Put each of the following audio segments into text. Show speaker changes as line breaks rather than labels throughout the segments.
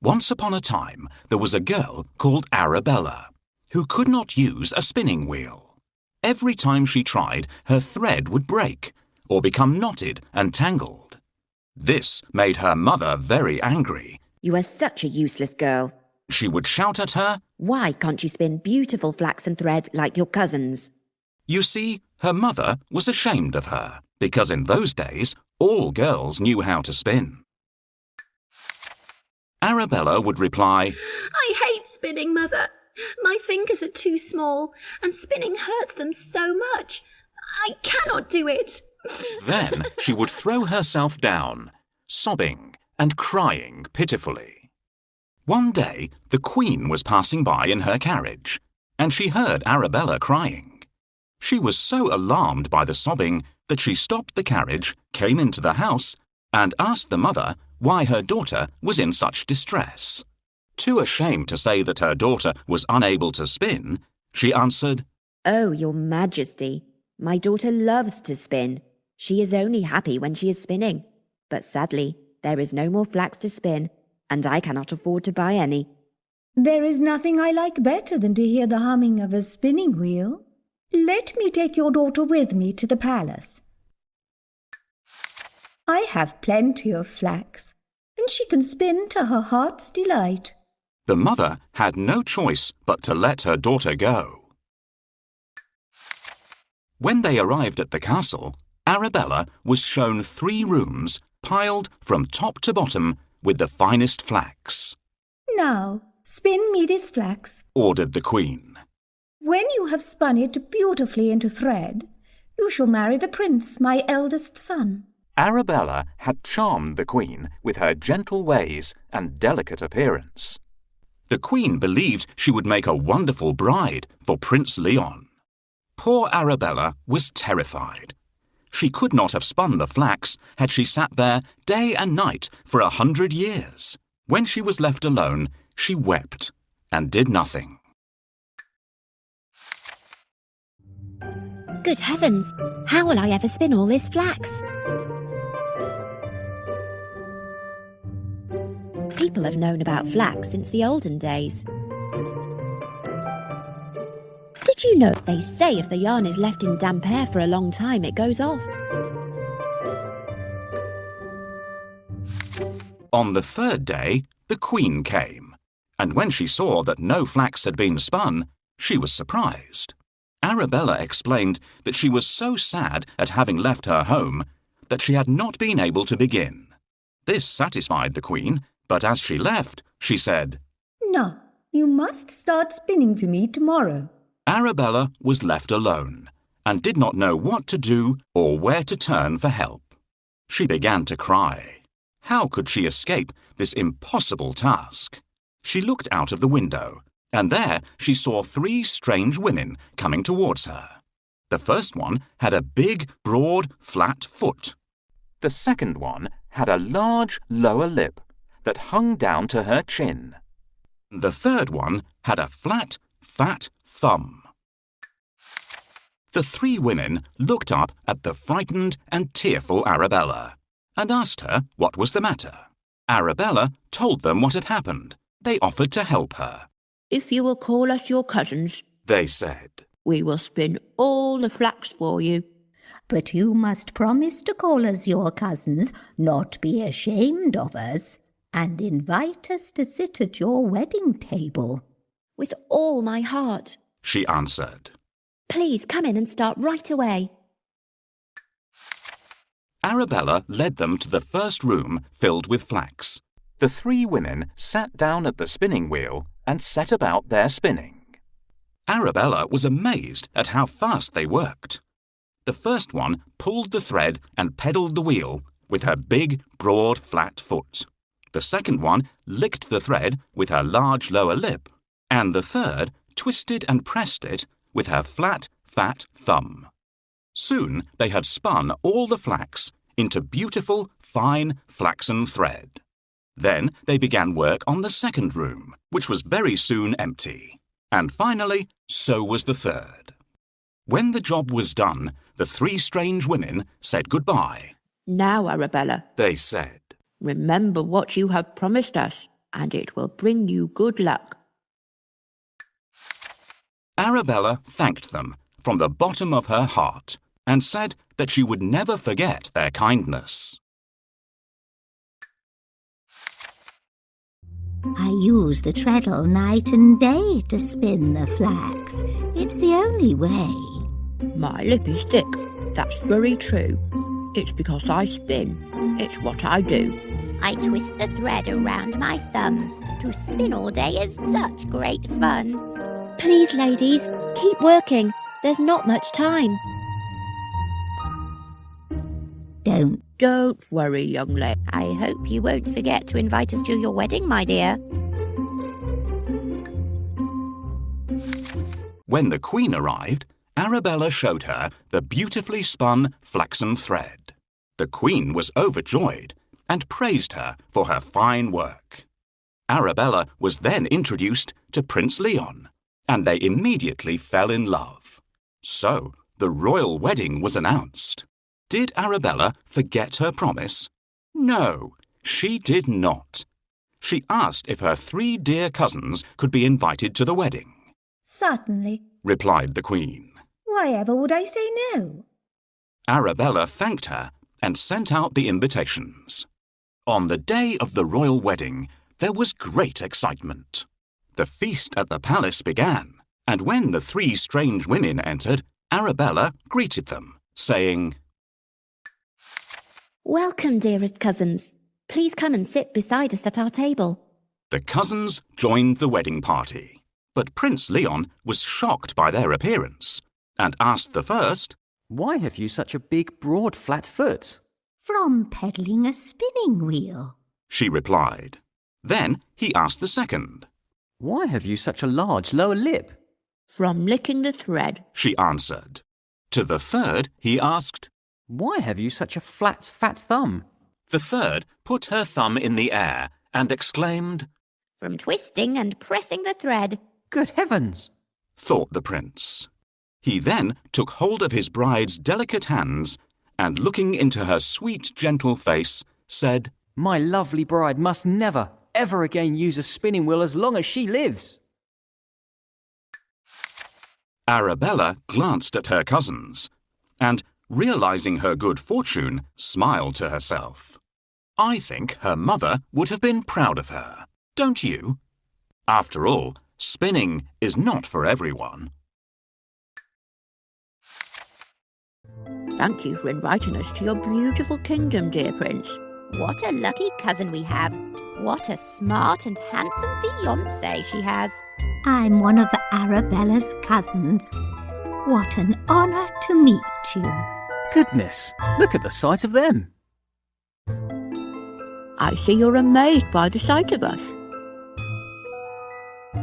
Once upon a time, there was a girl called Arabella who could not use a spinning wheel. Every time she tried, her thread would break or become knotted and tangled. This made her mother very angry.
"You are such a useless girl,"
she would shout at her.
"Why can't you spin beautiful flax and thread like your cousins?"
You see, her mother was ashamed of her, because in those days, all girls knew how to spin. Arabella would reply,
"I hate spinning, Mother. My fingers are too small, and spinning hurts them so much. I cannot do it."
Then she would throw herself down, sobbing and crying pitifully. One day, the Queen was passing by in her carriage, and she heard Arabella crying. She was so alarmed by the sobbing that she stopped the carriage, came into the house, and asked the mother why her daughter was in such distress. Too ashamed to say that her daughter was unable to spin, she answered,
"Oh, Your Majesty, my daughter loves to spin. She is only happy when she is spinning. But sadly, there is no more flax to spin, and I cannot afford to buy any."
"There is nothing I like better than to hear the humming of a spinning wheel. Let me take your daughter with me to the palace. I have plenty of flax, and she can spin to her heart's delight."
The mother had no choice but to let her daughter go. When they arrived at the castle, Arabella was shown 3 rooms piled from top to bottom with the finest flax.
"Now, spin me this flax,"
ordered the Queen.
"When you have spun it beautifully into thread, you shall marry the prince, my eldest son."
Arabella had charmed the Queen with her gentle ways and delicate appearance. The Queen believed she would make a wonderful bride for Prince Leon. Poor Arabella was terrified. She could not have spun the flax had she sat there day and night for 100 years. When she was left alone, she wept and did nothing.
Good heavens! How will I ever spin all this flax? People have known about flax since the olden days. Did you know they say if the yarn is left in damp air for a long time, it goes off?
On the 3rd day, the Queen came, and when she saw that no flax had been spun, she was surprised. Arabella explained that she was so sad at having left her home that she had not been able to begin. This satisfied the Queen, but as she left, she said,
"Now, you must start spinning for me tomorrow."
Arabella was left alone and did not know what to do or where to turn for help. She began to cry. How could she escape this impossible task? She looked out of the window, and there she saw 3 strange women coming towards her. The first one had a big, broad, flat foot. The second one had a large lower lip that hung down to her chin. The third one had a flat, fat thumb. The 3 women looked up at the frightened and tearful Arabella and asked her what was the matter. Arabella told them what had happened. They offered to help her.
"If you will call us your cousins,"
they said,
"we will spin all the flax for you."
"But you must promise to call us your cousins, not be ashamed of us, and invite us to sit at your wedding table."
"With all my heart,"
she answered.
"Please come in and start right away."
Arabella led them to the first room filled with flax. The 3 women sat down at the spinning wheel and set about their spinning. Arabella was amazed at how fast they worked. The first one pulled the thread and pedalled the wheel with her big, broad, flat foot. The second one licked the thread with her large lower lip, and the third twisted and pressed it with her flat, fat thumb. Soon they had spun all the flax into beautiful, fine flaxen thread. Then they began work on the second room, which was very soon empty. And finally, so was the third. When the job was done, the 3 strange women said goodbye.
"Now, Arabella,"
they said,
"remember what you have promised us, and it will bring you good luck."
Arabella thanked them from the bottom of her heart and said that she would never forget their kindness.
I use the treadle night and day to spin the flax. It's the only way.
My lip is thick. That's very true. It's because I spin. It's what I do.
I twist the thread around my thumb. To spin all day is such great fun.
Please, ladies, keep working. There's not much time. Don't worry, young lady.
I hope you won't forget to invite us to your wedding, my dear.
When the Queen arrived, Arabella showed her the beautifully spun flaxen thread. The Queen was overjoyed and praised her for her fine work. Arabella was then introduced to Prince Leon, and they immediately fell in love. So the royal wedding was announced. Did Arabella forget her promise? No, she did not. She asked if her 3 dear cousins could be invited to the wedding.
"Certainly,"
replied the Queen.
"Why ever would I say no?"
Arabella thanked her and sent out the invitations. On the day of the royal wedding, there was great excitement. The feast at the palace began, and when the 3 strange women entered, Arabella greeted them, saying,
Welcome, dearest cousins. Please come and sit beside us at our table.
The cousins joined the wedding party, but Prince Leon was shocked by their appearance and asked the first,
"Why have you such a big, broad, flat foot?"
From peddling a spinning wheel.
She replied. Then he asked the second.
"Why have you such a large lower lip?"
From licking the thread.
She answered. To the third he asked,
"Why have you such a flat, fat thumb?"
The third put her thumb in the air and exclaimed,
From twisting and pressing the thread.
"Good heavens!"
thought the prince. He then took hold of his bride's delicate hands and, looking into her sweet, gentle face, said,
"My lovely bride must never, ever again use a spinning wheel as long as she lives."
Arabella glanced at her cousins and, realizing her good fortune, smiled to herself. I think her mother would have been proud of her, don't you? After all, spinning is not for everyone.
Thank you for inviting us to your beautiful kingdom, dear Prince.
What a lucky cousin we have. What a smart and handsome fiancé she has.
I'm one of Arabella's cousins. What an honour to meet you.
Goodness, look at the size of them.
I see you're amazed by the sight of us.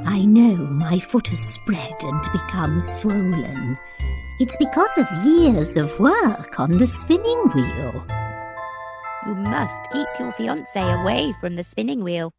I know my foot has spread and become swollen. It's because of years of work on the spinning wheel.
You must keep your fiancé away from the spinning wheel.